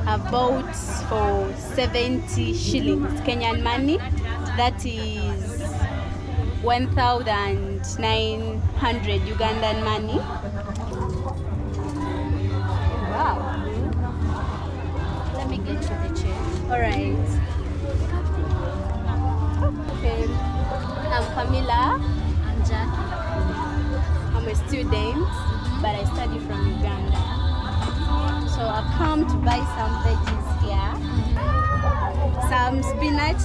I've bought for 70 shillings Kenyan money. That is 1,900 Ugandan money. Wow. Let me get you the chair. Alright. Okay. I'm Camilla. I'm Jackie. I'm a student, but I study from Uganda. So I've come to buy some veggies here. Some spinach.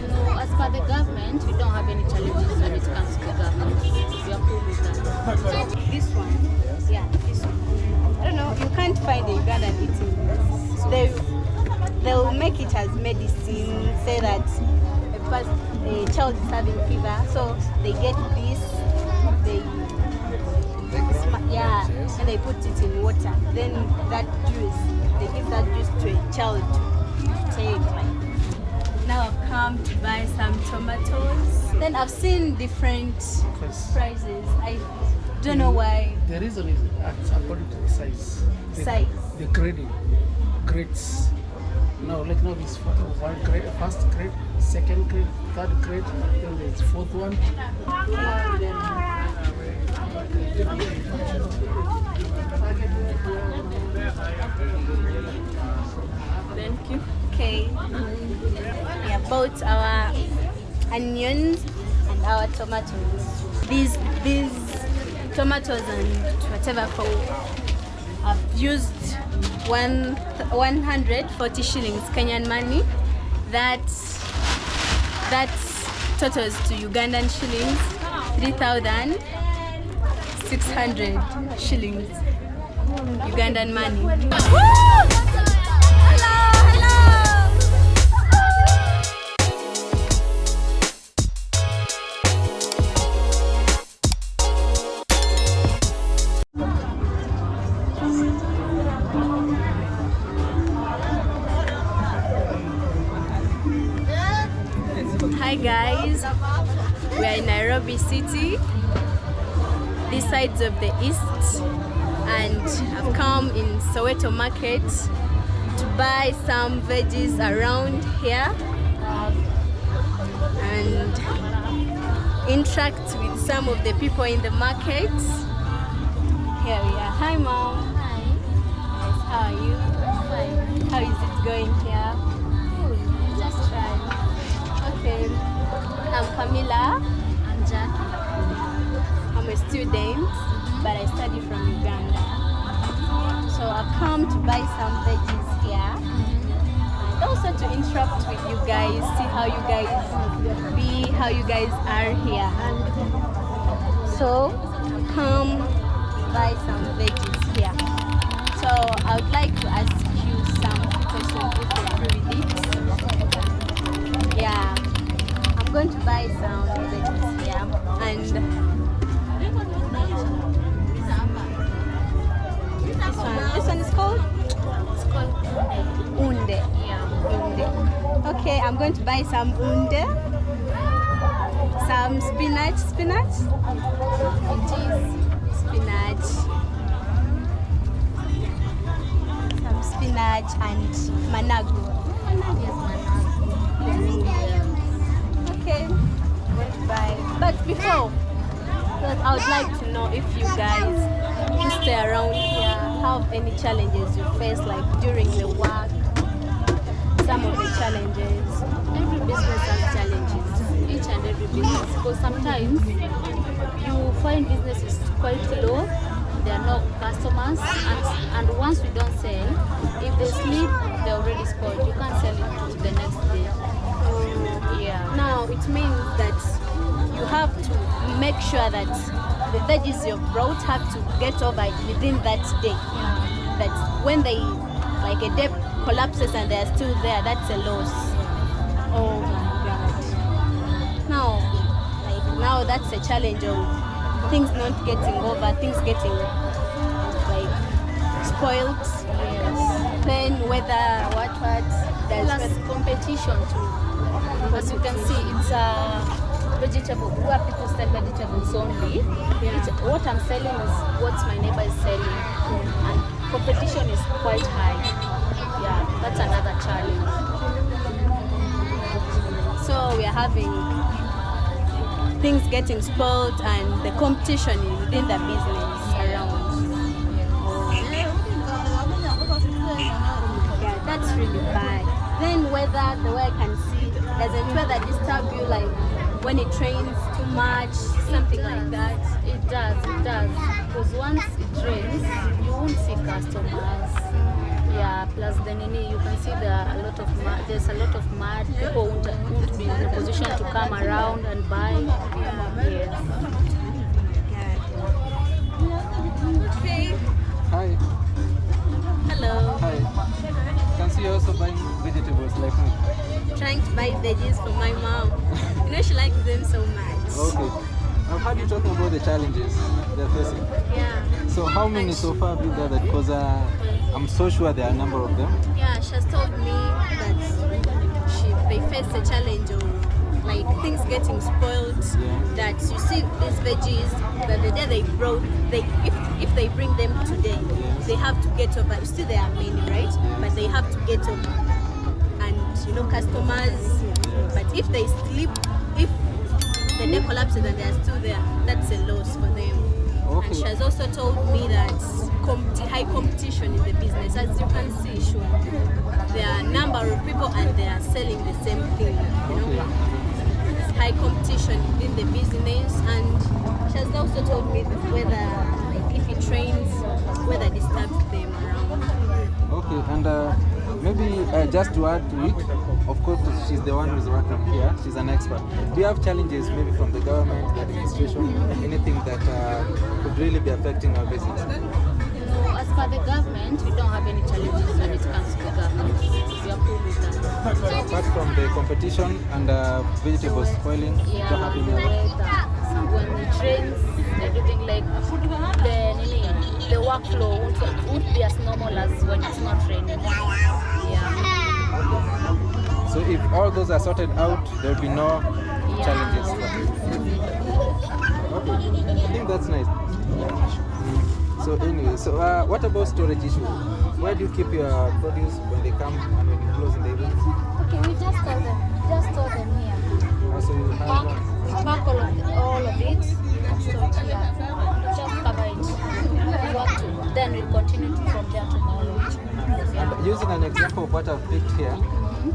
No, as per the government, we don't have any challenges when it comes to the government. We are cool with that. This one. Yeah, this one. I don't know, you can't find the Ugandan eating this. They'll make it as medicine, say that a child is having fever, so they get this, and they put it in water. Then that juice, they give that juice to a child to take. Now I've come to buy some tomatoes. Then I've seen different prices. I don't know why. The reason is according to the size. The grading. Grades. Now this one grade, first grade, second grade, third grade, then there's fourth one. Thank you. Okay. We have both our onions and our tomatoes. These tomatoes and whatever I've used 140 shillings Kenyan money. That totals to Ugandan shillings 3,600 shillings Ugandan money. Hi guys, we are in Nairobi city, this sides of the east, and I've come in Soweto market to buy some veggies around here and interact with some of the people in the market. Here we are. Hi mom. Hi. Yes, how are you? Fine. How is it going here? Just try. Okay, I'm Camilla. I'm Jackie. I'm a student, but I study from Uganda. So I've come to buy some veggies here and also to interact with you guys, see how you guys how you guys are here. So I've come to buy some veggies here. So I would like to ask you some questions if you're free with it. Yeah, I'm going to buy some veggies here and this one is called? It's called Unde. yeah. Unde. Okay, I'm going to buy some unde, some spinach. It is spinach. Some spinach and managu. Okay, I'm going to buy. But before, I would like to know if you guys who stay around here have any challenges you face, like during the work, some of the challenges. Every business has challenges, each and every business, because sometimes you find business is quite low, there are no customers, and once we don't sell, if they sleep, they're already spoiled. You can't sell it to the next day. Yeah. Now it means that you have to make sure that the veggies you've brought have to get over within that day. That when they, like a day collapses and they're still there, that's a loss. Oh my God. Now that's a challenge of things not getting over, things getting like spoiled. Yes. Then weather, what. Plus competition too. As you can see, it's a vegetable, where people sell vegetables only. What I'm selling is what my neighbor is selling, and competition is quite high. having things getting spoiled and the competition within the business around. Yeah, that's really bad. Then weather, the way I can see, doesn't weather disturb you, like when it rains too much, something like that? It does. Because once it rains, you won't see customers. Yeah, plus then you can see there's a lot of mud. People won't be in a position to come around and buy. Yes. Okay. Hi. Hello. Hi. Can see you also buying vegetables like me. Trying to buy veggies for my mom. You know she likes them so much. Okay. I've heard you talking about the challenges they're facing. Yeah. So how many so far have you gathered? Because I'm so sure there are a number of them. Yeah, she has told me that they face a challenge of like things getting spoiled. Yeah. That you see these veggies that the day if they bring them today, Yes. they have to get over. Still there are many, right? But they have to get over. And customers. But if they sleep, if the day collapses and they are still there, that's a loss for them. Okay. And she has also told me that high competition in the business. As you can see, sure, there are a number of people and they are selling the same thing. High competition in the business, and she has also told me that whether if it rains, weather disturbs them around. Okay, and maybe just to add to it, of course she's the one who's working here, she's an expert. Do you have challenges maybe from the government, the administration, anything that could really be affecting our business? No, as per the government, we don't have any challenges when it comes to the government. We are cool with that. So apart from the competition and vegetables spoiling, you don't have The any weather. So when it rains, everything like the workflow won't be as normal as when it's not raining. Yeah. So if all those are sorted out, there will be no challenges. Okay, I think that's nice. So anyway, what about storage issue? Where do you keep your produce when they come and when you close in the evening? Okay, we just store them here. So you have Pack all of it. So yeah, just cover it. You have to. Then we'll continue from there tomorrow. and using an example of what I've picked here,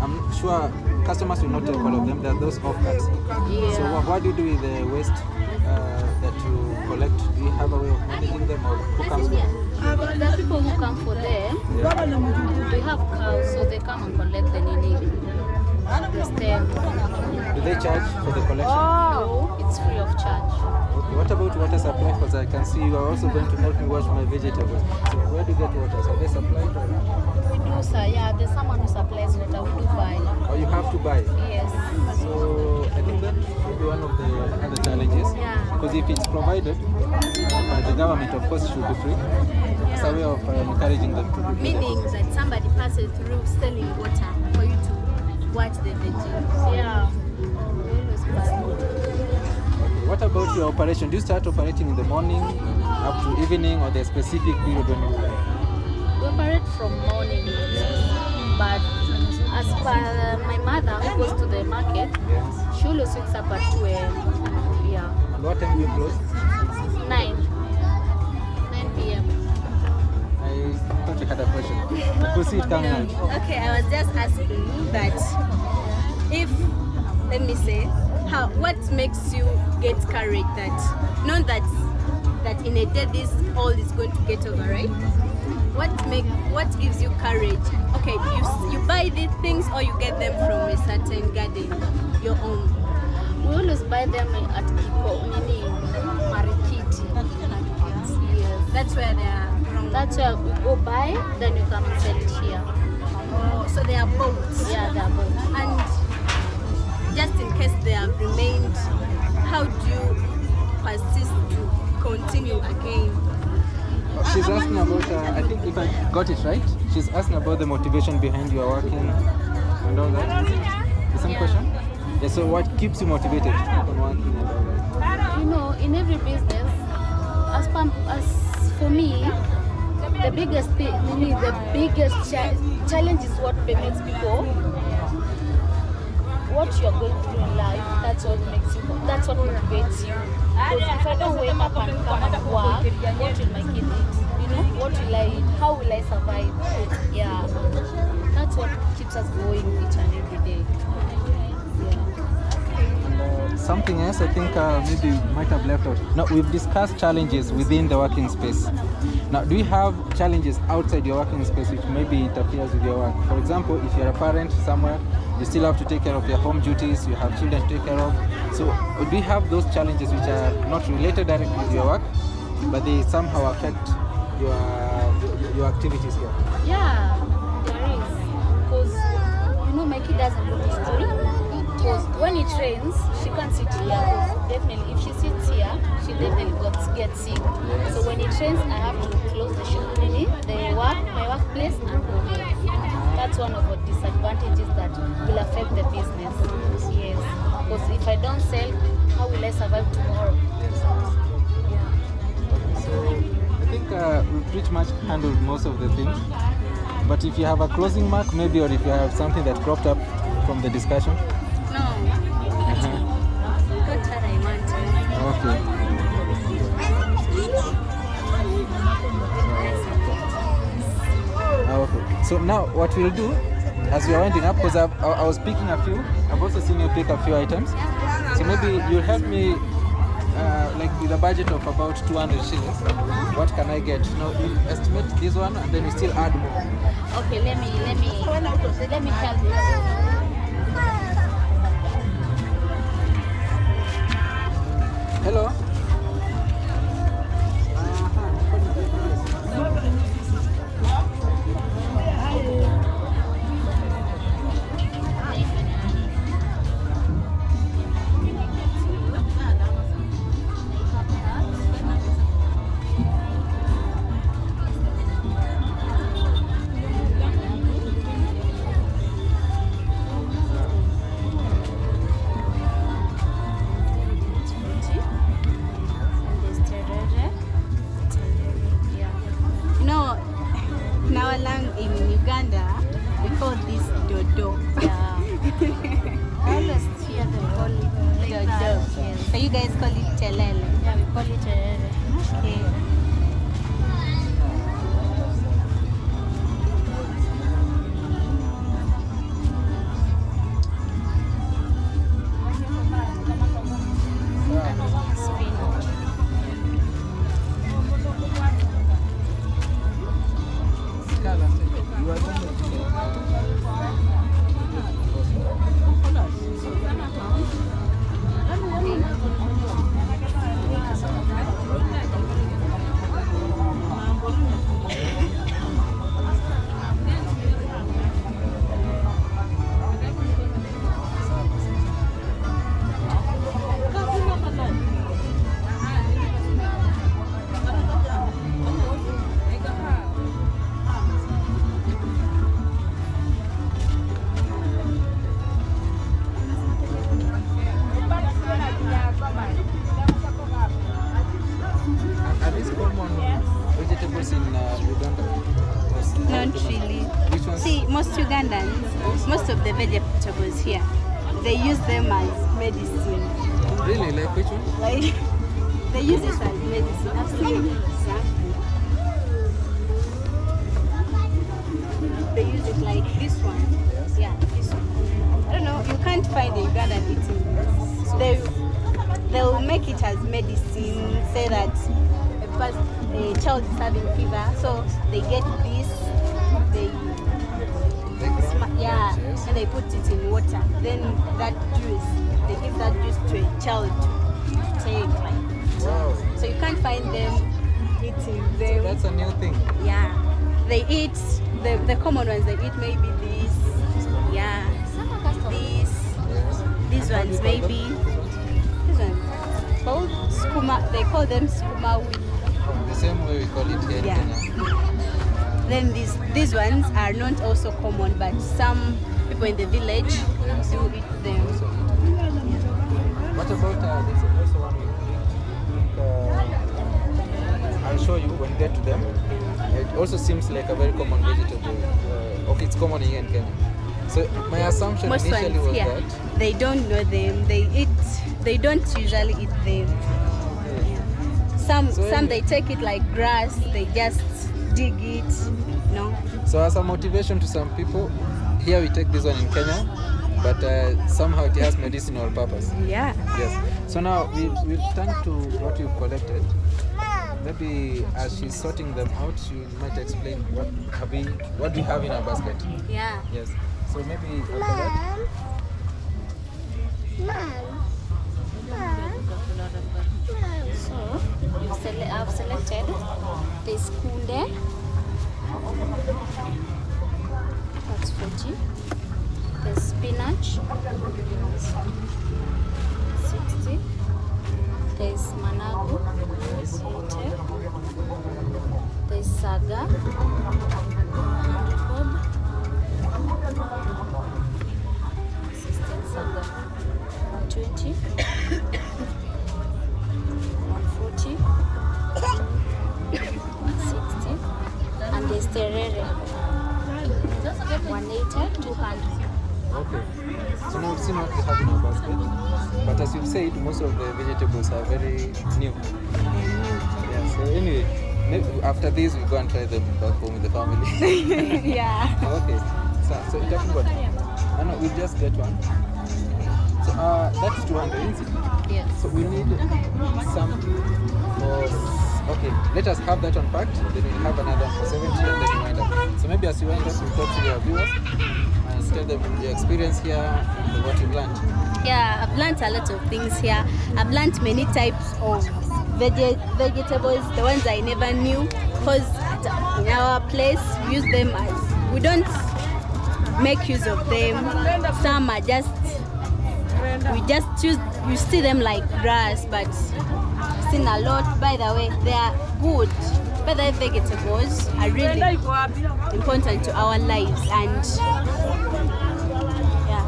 I'm sure customers will not take all of them. There are those offcuts. Yeah. So what do you do with the waste that you collect? Do you have a way of managing them, or who comes for them? The people who come for them, we have cows, so they come and collect the stem. Do they charge for the collection? No, it's free of charge. Okay. What about water supply? Because I can see you are also going to help me wash my vegetables. So where do you get water? So they supply? We do, sir. Yeah, there's someone who supplies water. We do buy. Or you have to buy? Yes. So I think that should be one of the other challenges. Yeah. Because if it's provided by the government, of course it should be free. It's a way of encouraging them to do that. Meaning that somebody passes through selling water for you to watch the veggies. Yeah. What about your operation? Do you start operating in the morning up to evening, or the specific period when you... We operate from morning, but as per my mother who goes to the market, Yes. she always wakes up at 2 a.m. Yeah. And what time do you close? 9 p.m. I thought you had a question. I could see it coming out. Okay, I was just asking that if, let me say, what makes you get courage that, not that in a day this all is going to get over, right? What gives you courage? Okay, you buy these things or you get them from a certain garden, your own? We always buy them at Marikiti. Yes. That's where they are from. That's where we go buy, then you come and sell it here. Oh, so they are both. Yeah, they are both. And just in case they have remained, how do you persist to continue again? She's asking about, I think if I got it right, she's asking about the motivation behind your working and all that. The same question? Yeah, so what keeps you motivated on working and all that? You know, in every business, as for me, the biggest challenge is what makes people what you're going through in life, that's what motivates you. Because if I don't wake up and come and work, what will my kid eat? You know, what will I eat? How will I survive? Yeah, that's what keeps us going each and every day. Something else I think maybe we might have left out. Now, we've discussed challenges within the working space. Now, do you have challenges outside your working space which maybe interferes with your work? For example, if you're a parent somewhere, you still have to take care of your home duties, you have children to take care of. So, do you have those challenges which are not related directly with your work, but they somehow affect your activities here? Yeah, there is. Because, you know, my kid doesn't go to school. Because when it rains, she can't sit here. Because definitely, if she sits here, she definitely gets sick. So when it rains, I have to close my workplace and go home. That's one of the disadvantages that will affect the business. Yes. Because if I don't sell, how will I survive tomorrow? So I think we've pretty much handled most of the things. But if you have a closing mark, maybe, or if you have something that cropped up from the discussion. No. Got what I want. Okay. Okay. So now what we'll do, as we are winding up, because I was picking a few, I've also seen you pick a few items. So maybe you'll help me, like with a budget of about 200 shillings. What can I get? Now you estimate this one, and then you still add more. Okay, let me help you. Hello. In Uganda, we call this dodo. Yeah. Always here they call it like that. Yes. So you guys call it telele? Yeah, we call it telele. Okay. Most Ugandans, most of the vegetables here, they use them as medicine. Really? Like which one? Like, they use it as medicine. I've seen exactly. They use it like this one. Yes. Yeah, this one. I don't know, you can't find the Ugandan eating this. They'll make it as medicine, say that a child is having fever, so they get this, and they put it in water. Then that juice, they give that juice to a child to take. Wow. So you can't find them eating them. So that's a new thing. Yeah. They eat, the common ones, they eat maybe this. Yeah. These ones maybe. These ones. Called skuma, they call them skuma wheat. The same way we call it here in Kenya. Then these ones are not also common, but some people in the village do eat them. What about there's also one I'll show you when we get to them. It also seems like a very common vegetable. Okay, it's common here in Kenya. So my assumption Most initially ones was here, that they don't know them. They don't usually eat them. Some they take it like grass. They just dig it. No. so as a motivation to some people, here we take this one in Kenya, but somehow it has medicinal purpose. Yeah. Yes. So now we'll turn to what you've collected. Maybe as she's sorting them out, she might explain what we have in our basket. Yeah. Yes. So maybe after that. So I've selected this kunde. That's 40. There's spinach. 60. There's managu. 80. There's saga. 16 saga. 120. 140. 60. And there's terere. 180. 200. Okay. So now we've seen what we have in our basket. But as you've said, most of the vegetables are very new. Yeah. So anyway, maybe after this we go and try them back home with the family. Yeah. Okay. So you're talking about. No, we'll just get one. So that's 200, isn't it? Yes. So we need some for. Okay, let us have that one packed. Then we'll have another one for 70, and then we wind up. So maybe as you wind up, we'll talk to your viewers and tell them your experience here and what you've learned. Yeah, I've learned a lot of things here. I've learned many types of vegetables, the ones I never knew, because in our place we use them as, we don't make use of them. Some are just, we just choose, you see them like grass, but I've seen a lot. By the way, they are good. But the vegetables are really important to our lives, and yeah,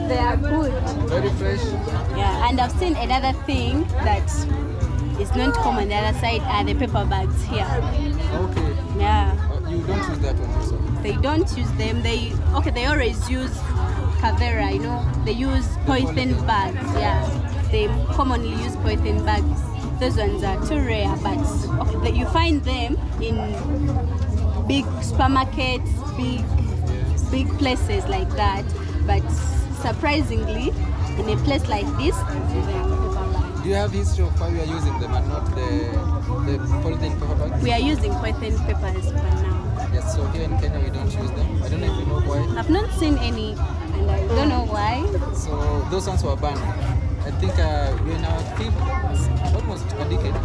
they are good. Very fresh. Yeah, and I've seen another thing that is not common on the other side are the paper bags here. Okay. Yeah. You don't use that one also? They don't use them. They always use Kavera, they use polythene bags. Yeah, they commonly use polythene bags. Those ones are too rare, but okay, you find them in big supermarkets, big places like that. But surprisingly, in a place like this, do you have history of how you are using them and not the polythene paper bags? we are using polythene papers by now. Yes, so here in Kenya we don't use them. I don't know if you know why. I've not seen any, and I don't know why. So those ones were banned. I think we're in our fifth, almost a decade.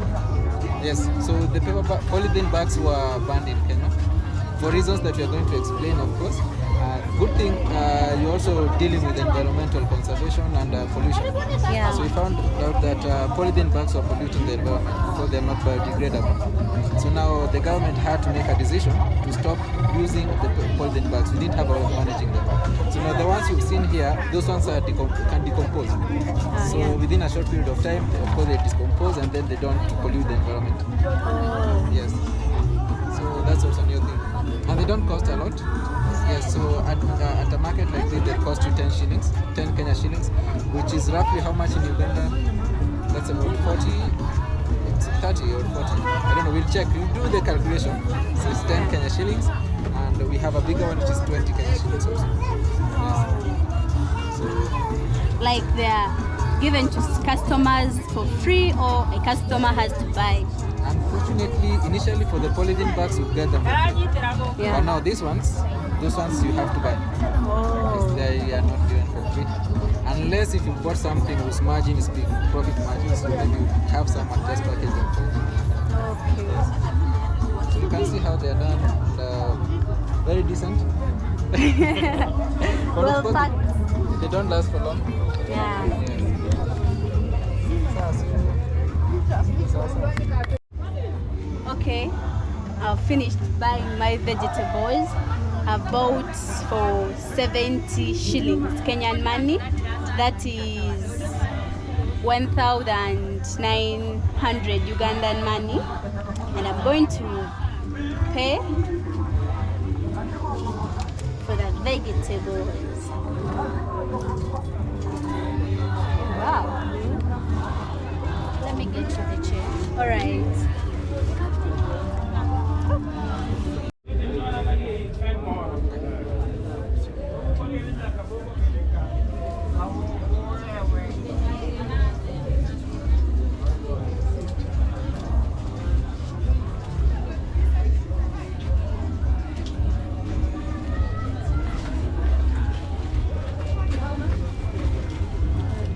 Yes, so the polythene bags were banned in Kenya for reasons that we are going to explain, of course. Good thing you're also dealing with environmental conservation and pollution. Yeah. So we found out that polythene bags are polluting the environment because they're not biodegradable. So now the government had to make a decision to stop using the polythene bags. We didn't have a way of managing them. So now the ones you've seen here, those ones are can decompose. So yeah. within a short period of time, of course they decompose and then they don't pollute the environment. Oh. Yes. So that's also a new thing. And they don't cost a lot. Yes, so at a market like this, they cost you 10 shillings, 10 Kenya shillings, which is roughly how much in Uganda? That's about 40, it's 30 or 40. I don't know, we'll check. We'll do the calculation. So it's 10 Kenya shillings, and we have a bigger one which is 20 Kenya shillings also. Yes. So, Like they're given to customers for free, or a customer has to buy? unfortunately, initially for the polythene bags, you get them for free. Yeah. But now those ones you have to buy. Oh. They are not given for free. Unless if you bought something whose margin is big, profit margin, so maybe you have some and just package them for you. Okay. So you can see how they are done. Very decent. But Well of course, packed. they don't last for long. Yeah. Okay, I've finished buying my vegetables. I bought for 70 shillings Kenyan money. That is 1,900 Ugandan money. And I'm going to pay for the vegetables. Wow. Let me get to the chair. All right.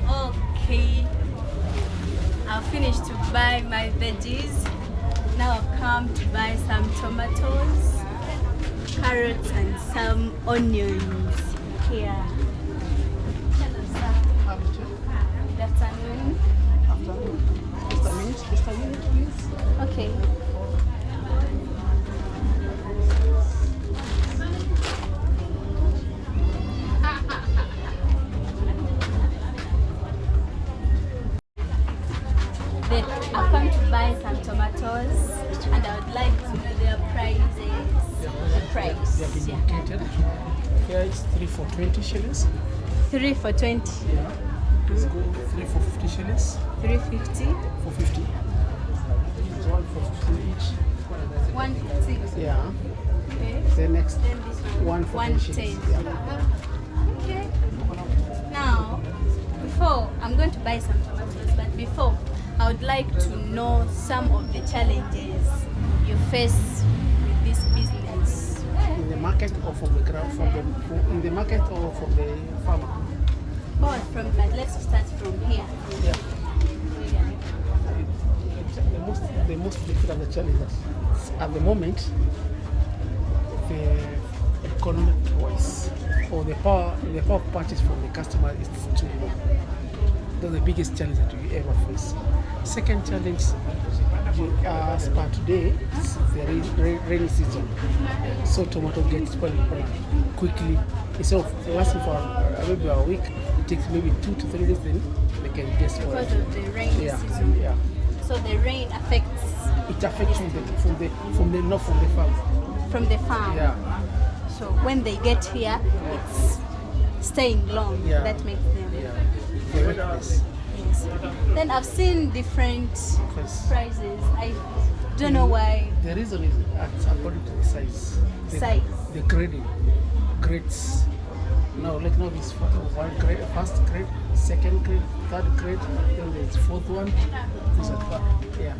Okay, I've finished to buy my veggies. Now I've come to buy some tomatoes, carrots, and some onions here. Hello, sir. Good afternoon. Just a minute, please. Okay. I've come to buy some tomatoes and I would like to know their prices. The price. They have been Yeah. indicated. Here it's 3 for 20 shillings. 3 for 20. Yeah. Let's go 3 for 50 shillings. 350. For 50. It's 1 for 50 each. 150. Yeah. Okay. The next Then this one. 1 for 10 shillings. 110. Yeah. Okay. Now, before I'm going to buy some tomatoes, but before I would like to know some of the challenges you face with this business. In the market or from the ground, in the market or from the farmer. But let's start from here. Yeah. The most difficult challenges at the moment, the economic wise or the power of purchase from the customer is too low. That's the biggest challenge that we ever face. Second challenge, as per today, it's the rainy season, so tomato gets spoiled quickly. Instead of lasting for maybe a week, it takes maybe 2 to 3 days, then they can get spoiled. Because of the rainy season. Yeah. So the rain affects It affects from the farm. from the farm. Yeah. So when they get here, it's staying long. Yeah. That makes them. Yeah. The wetness. Yes. Then I've seen different Yes. prices. I don't know why. The reason is according to the size. Size. The grading. Grades. Now this one grade, first grade, second grade, third grade, then there's fourth one. These are yeah.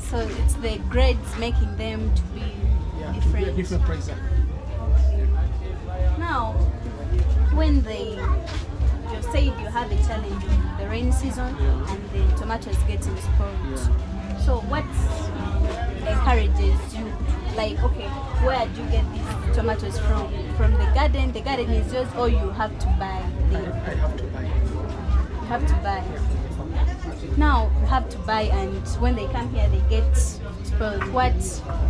So it's the grades making them to be Yeah. different. A different price. Now, when you said you have a challenge in the rainy season and the tomatoes getting spoiled. So what encourages you? Like, okay, where do you get these tomatoes from? From the garden? The garden is yours, or you have to buy? I have to buy. You have to buy. Now you have to buy, and when they come here, they get spoiled. What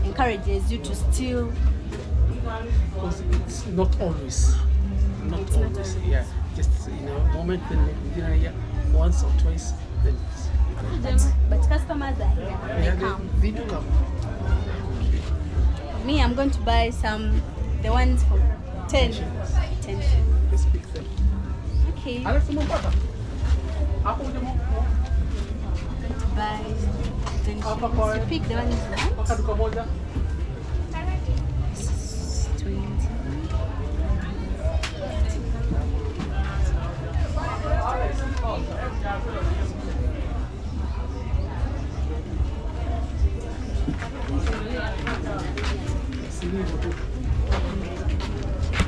encourages you to still? Because it's not always. Not It's not always. always. Yeah. Just in a moment, then within a year, once or twice, then But customers are here. They come. They do come. Me, I'm going to buy the ones for 10. 10. Let's pick them. Okay. Alex, umepata? Hapo uje Buy 10 Hapa shillings. kwa- You pick the ones you want. mpaka duka moja. This is 20.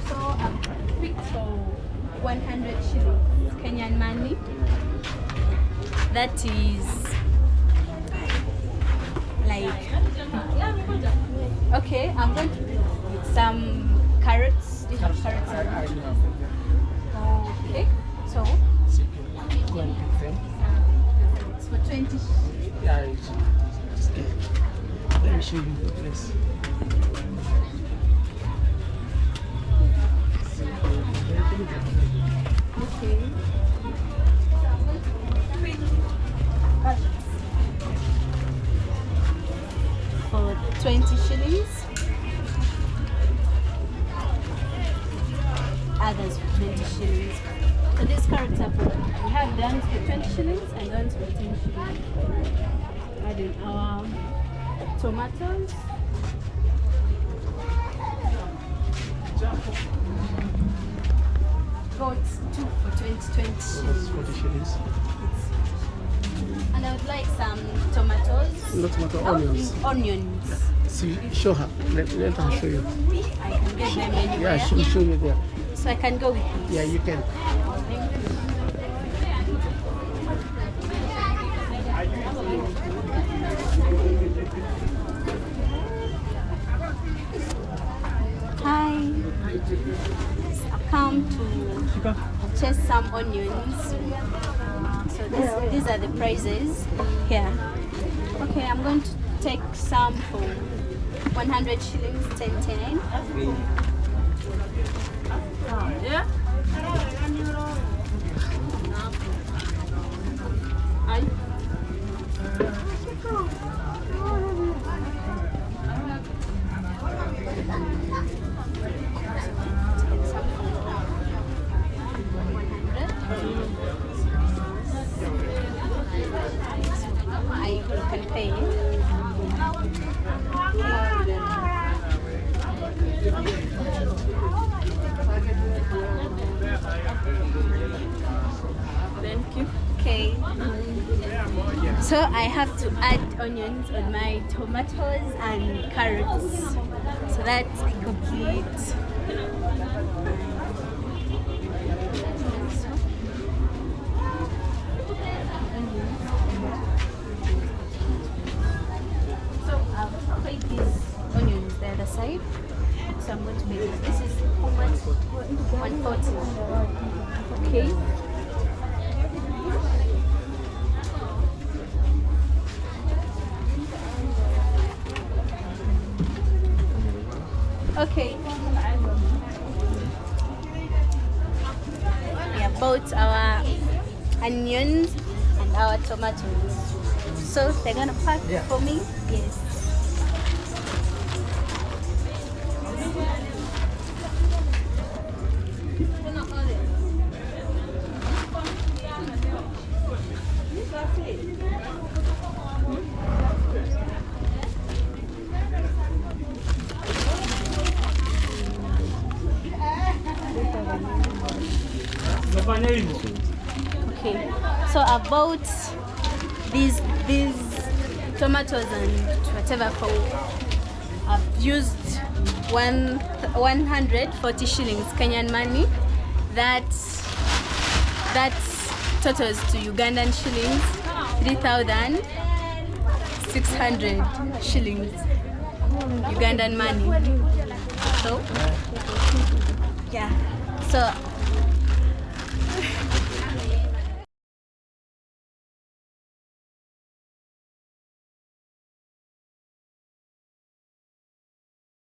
So I picked for 100 shillings Kenyan money. That is like, okay, I'm going to pick some carrots. Do you have carrots? I in it? do have them. Okay, so So you can go and pick them. it's for 20. Yeah, just get. Let me show you the place. Okay. For 20 shillings. others for 20 shillings. So these carrots are for, we have the ones for 20 shillings and the ones for 10 shillings. Adding our tomatoes. Got 2 for 20 That's shillings. 40 shillings. And I would like some tomatoes. No tomato, onions. Onions. See, show her. Let her show you. I can get them anywhere. Yeah, she'll show you there. So I can go with these. Yeah, you can. Hi. I've come to purchase some onions. So these are the prices here. Okay, I'm going to take some for 100 shillings, 10. Yeah. I can pay. Thank you. Okay. So I have to add onions on my tomatoes and carrots. So that's complete. So I've paid these onions the other side. So I'm going to pay this. This is how much? 140. Okay. Okay. We have both our onions and our tomatoes. So they're gonna pack for me? Yes. Okay, so I bought these tomatoes and whatever for. I've used 140 shillings Kenyan money. That's totals to Ugandan shillings 3,600 shillings Ugandan money. So yeah, so